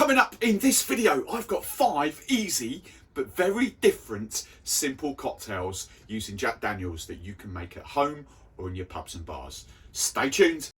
Coming up in this video, I've got 5 easy but very different simple cocktails using Jack Daniels that you can make at home or in your pubs and bars. Stay tuned.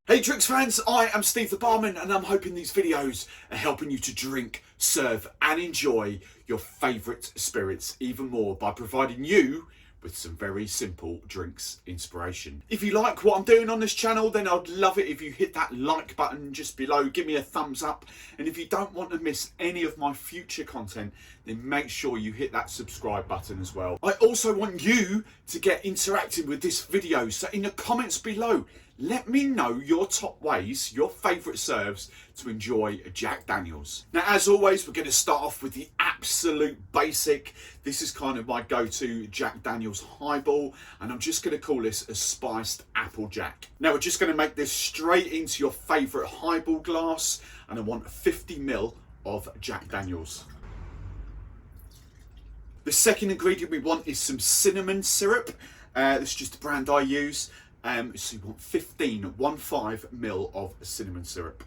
Hey drinks fans, I am Steve the Barman and I'm hoping these videos are helping you to drink, serve and enjoy your favourite spirits even more by providing you with some very simple drinks inspiration. If you like what I'm doing on this channel, then I'd love it if you hit that like button just below, give me a thumbs up, and if you don't want to miss any of my future content, then make sure you hit that subscribe button as well. I also want you to get interactive with this video, so in the comments below, let me know your top ways, your favourite serves to enjoy a Jack Daniels. Now, as always, we're going to start off with the absolute basic. This is kind of my go-to Jack Daniels highball, and I'm just going to call this a Spiced AppleJack. Now, we're just going to make this straight into your favourite highball glass, and I want 50 ml of Jack Daniels. The second ingredient we want is some cinnamon syrup. This is just the brand I use. So you want 15 ml of cinnamon syrup.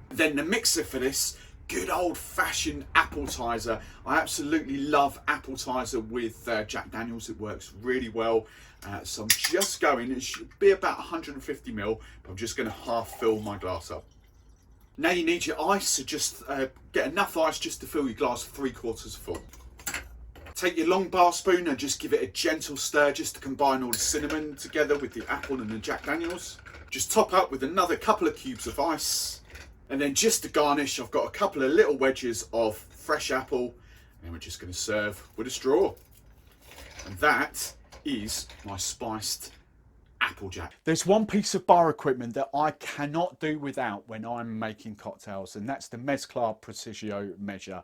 Then the mixer for this, good old-fashioned appetizer. I absolutely love appetizer with Jack Daniels. It works really well. So I'm just going, it should be about 150 ml, but I'm just going to half fill my glass up. Now you need your ice, so just get enough ice just to fill your glass 3/4 full. Take your long bar spoon and just give it a gentle stir just to combine all the cinnamon together with the apple and the Jack Daniels. Just top up with another couple of cubes of ice. And then just to garnish, I've got a couple of little wedges of fresh apple. And we're just going to serve with a straw. And that is my Spiced AppleJack. There's one piece of bar equipment that I cannot do without when I'm making cocktails, and that's the Mezclar Precision measure.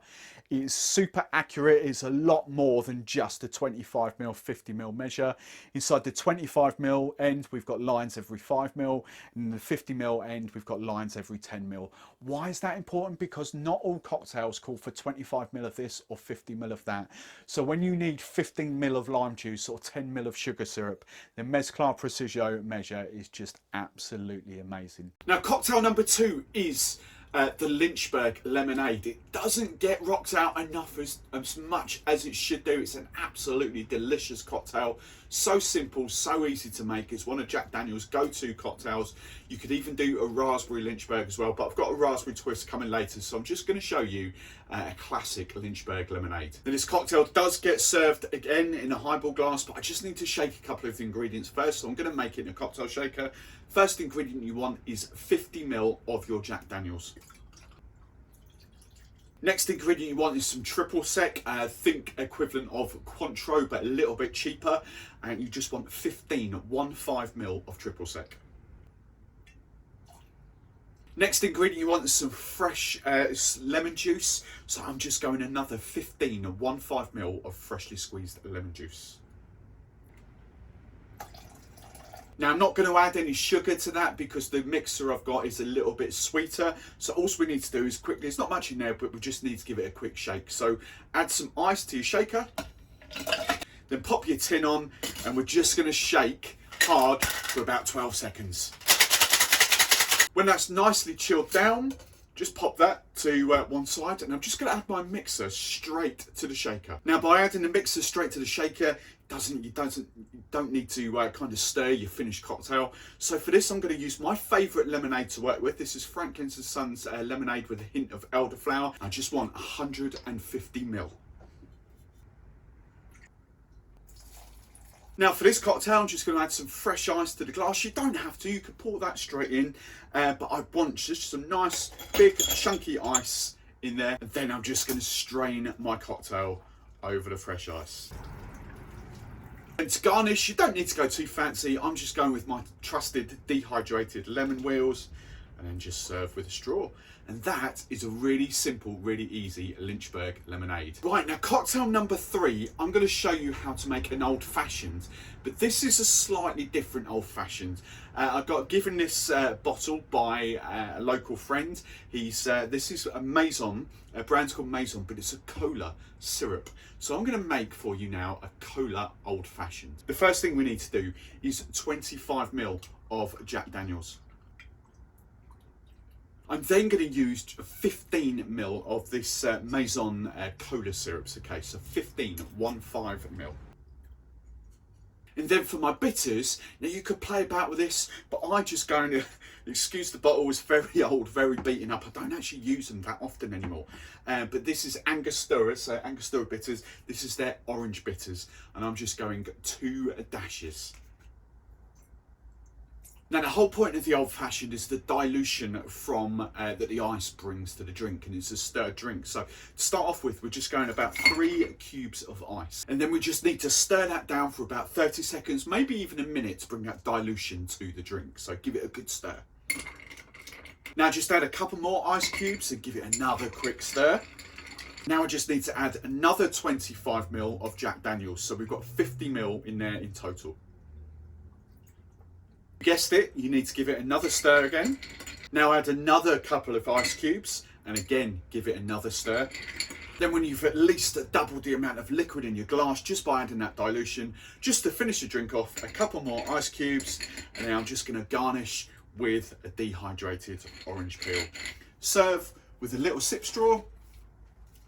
It is super accurate. It's a lot more than just a 25 ml, 50 ml measure. Inside the 25 ml end, we've got lines every 5 ml, and in the 50 ml end, we've got lines every 10 ml. Why is that important? Because not all cocktails call for 25 ml of this or 50 ml of that. So when you need 15 ml of lime juice or 10 ml of sugar syrup, the Mezclar Precision measure is just absolutely amazing. Now, cocktail number 2 is the Lynchburg Lemonade. It doesn't get rocked out enough as much as it should do. It's an absolutely delicious cocktail. So simple, so easy to make. It's one of Jack Daniels' go-to cocktails. You could even do a raspberry Lynchburg as well, but I've got a raspberry twist coming later, so I'm just going to show you a classic Lynchburg Lemonade. Now, this cocktail does get served again in a highball glass, but I just need to shake a couple of the ingredients first, so I'm going to make it in a cocktail shaker. First ingredient you want is 50 ml of your Jack Daniels. Next ingredient you want is some triple sec, think equivalent of Cointreau but a little bit cheaper, and you just want 15 ml of triple sec. Next ingredient you want is some fresh lemon juice, so I'm just going another 15 ml of freshly squeezed lemon juice. Now, I'm not going to add any sugar to that because the mixer I've got is a little bit sweeter. So all we need to do is quickly, there's not much in there, but we just need to give it a quick shake. So add some ice to your shaker, then pop your tin on, and we're just going to shake hard for about 12 seconds. When that's nicely chilled down, just pop that to one side, and I'm just going to add my mixer straight to the shaker. Now, by adding the mixer straight to the shaker, you don't need to kind of stir your finished cocktail. So for this, I'm going to use my favourite lemonade to work with. This is Franklin's & Sons lemonade with a hint of elderflower. I just want 150 ml. Now for this cocktail, I'm just going to add some fresh ice to the glass. You don't have to, you can pour that straight in, but I want just some nice big chunky ice in there. And then I'm just going to strain my cocktail over the fresh ice. And to garnish, you don't need to go too fancy. I'm just going with my trusted dehydrated lemon wheels. and then just serve with a straw. And that is a really simple, really easy Lynchburg lemonade. Right, now cocktail number 3, I'm going to show you how to make an old fashioned, but this is a slightly different old fashioned. I got given this bottle by a local friend. This is a Maison, a brand called Maison, but it's a cola syrup. So I'm going to make for you now a cola old fashioned. The first thing we need to do is 25 ml of Jack Daniels. I'm then going to use 15 ml of this Maison cola syrups, okay, so 15 ml. And then for my bitters, now you could play about with this, but I'm just going to, excuse the bottle, it's very old, very beaten up. I don't actually use them that often anymore. But this is Angostura, so Angostura bitters. This is their orange bitters. And I'm just going 2 dashes. Now the whole point of the old fashioned is the dilution from that the ice brings to the drink, and it's a stirred drink. So to start off with, we're just going about 3 cubes of ice, and then we just need to stir that down for about 30 seconds, maybe even a minute, to bring that dilution to the drink. So give it a good stir. Now just add a couple more ice cubes and give it another quick stir. Now I just need to add another 25 ml of Jack Daniels, so we've got 50 ml in there in total. Guessed it, you need to give it another stir again. Now add another couple of ice cubes and again give it another stir. Then when you've at least doubled the amount of liquid in your glass just by adding that dilution, just to finish the drink off, a couple more ice cubes, and then I'm just going to garnish with a dehydrated orange peel. Serve with a little sip straw,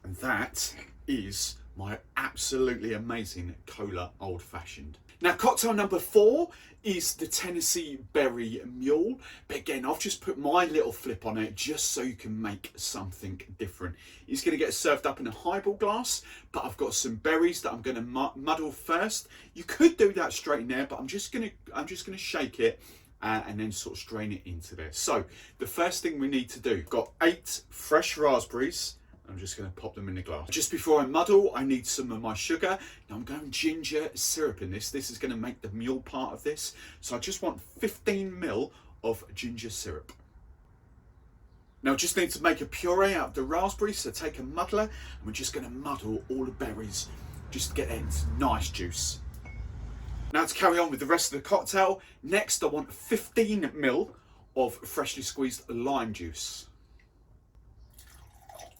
and that is my absolutely amazing cola old fashioned. Now cocktail number 4 is the Tennessee Berry Mule, but again I've just put my little flip on it just so you can make something different. It's going to get served up in a highball glass, but I've got some berries that I'm going to muddle first. You could do that straight in there, but I'm just going to shake it and then sort of strain it into there. So the first thing we need to do, got 8 fresh raspberries. I'm just going to pop them in the glass. Just before I muddle, I need some of my sugar. Now I'm going ginger syrup in this. This is going to make the mule part of this. So I just want 15 ml of ginger syrup. Now I just need to make a puree out of the raspberries. So take a muddler and we're just going to muddle all the berries just to get that nice juice. Now to carry on with the rest of the cocktail, next I want 15 ml of freshly squeezed lime juice.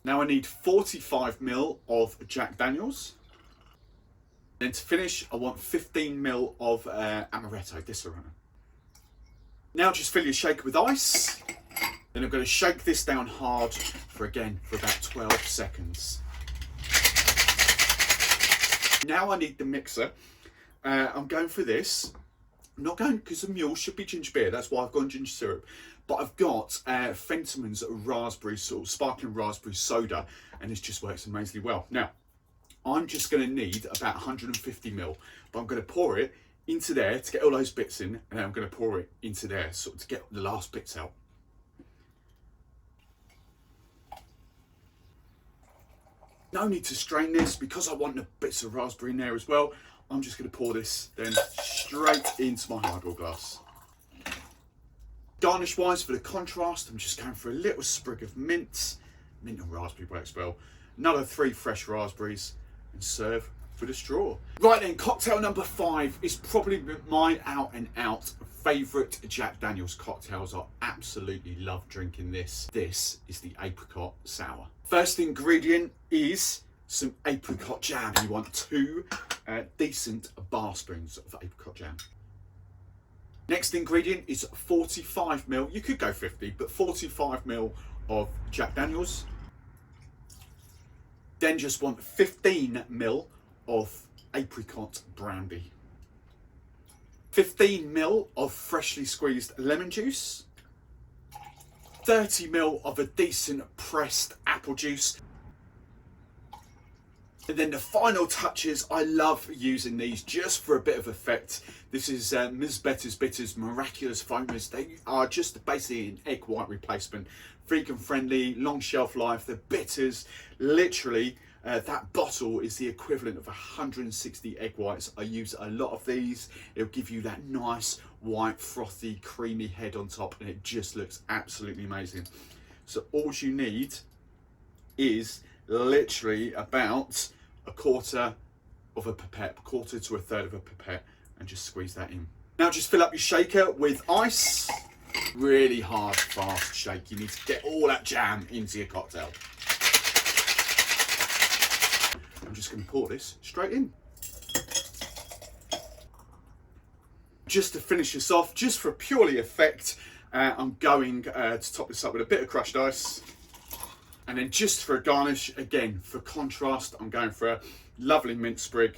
Now I need 45 ml of Jack Daniels. Then to finish, I want 15 ml of Amaretto Disaronno. Now just fill your shaker with ice. Then I'm going to shake this down hard for about 12 seconds. Now I need the mixer. I'm going for this. I'm not going because the mule should be ginger beer. That's why I've gone ginger syrup. But I've got Fentimans raspberry sort of sparkling raspberry soda, and this just works amazingly well. Now, I'm just going to need about 150 ml, but I'm going to pour it into there to get all those bits in, and then I'm going to pour it into there sort of to get the last bits out. No need to strain this because I want the bits of raspberry in there as well. I'm just going to pour this then straight into my highball glass. Garnish wise, for the contrast, I'm just going for a little sprig of mint. Mint and raspberry works well. Another 3 fresh raspberries and serve with a straw. Right then, cocktail number 5 is probably my out and out favourite Jack Daniels cocktails. I absolutely love drinking this. This is the Apricot Sour. First ingredient is some apricot jam. You want 2 decent bar spoons of apricot jam. Next ingredient is 45 ml, you could go 50, but 45 ml of Jack Daniels. Then just want 15 ml of apricot brandy. 15 ml of freshly squeezed lemon juice. 30 ml of a decent pressed apple juice. And then the final touches, I love using these just for a bit of effect. This is Ms. Betty's Bitters Miraculous Foamers. They are just basically an egg white replacement. Vegan friendly, long shelf life. The bitters literally That bottle is the equivalent of 160 egg whites. I use a lot of these. It'll give you that nice white frothy creamy head on top, and it just looks absolutely amazing. So all you need is literally about a quarter of a pipette, quarter to a third of a pipette, and just squeeze that in. Now just fill up your shaker with ice. Really hard, fast shake. You need to get all that jam into your cocktail. I'm just going to pour this straight in. Just to finish this off, just for purely effect, I'm going to top this up with a bit of crushed ice. And then just for a garnish, again, for contrast, I'm going for a lovely mint sprig.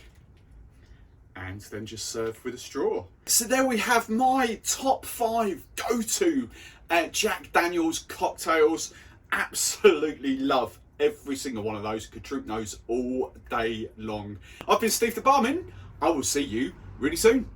And then just serve with a straw. So there we have my top 5 go-to Jack Daniel's cocktails. Absolutely love every single one of those. Could drink those all day long. I've been Steve the Barman. I will see you really soon.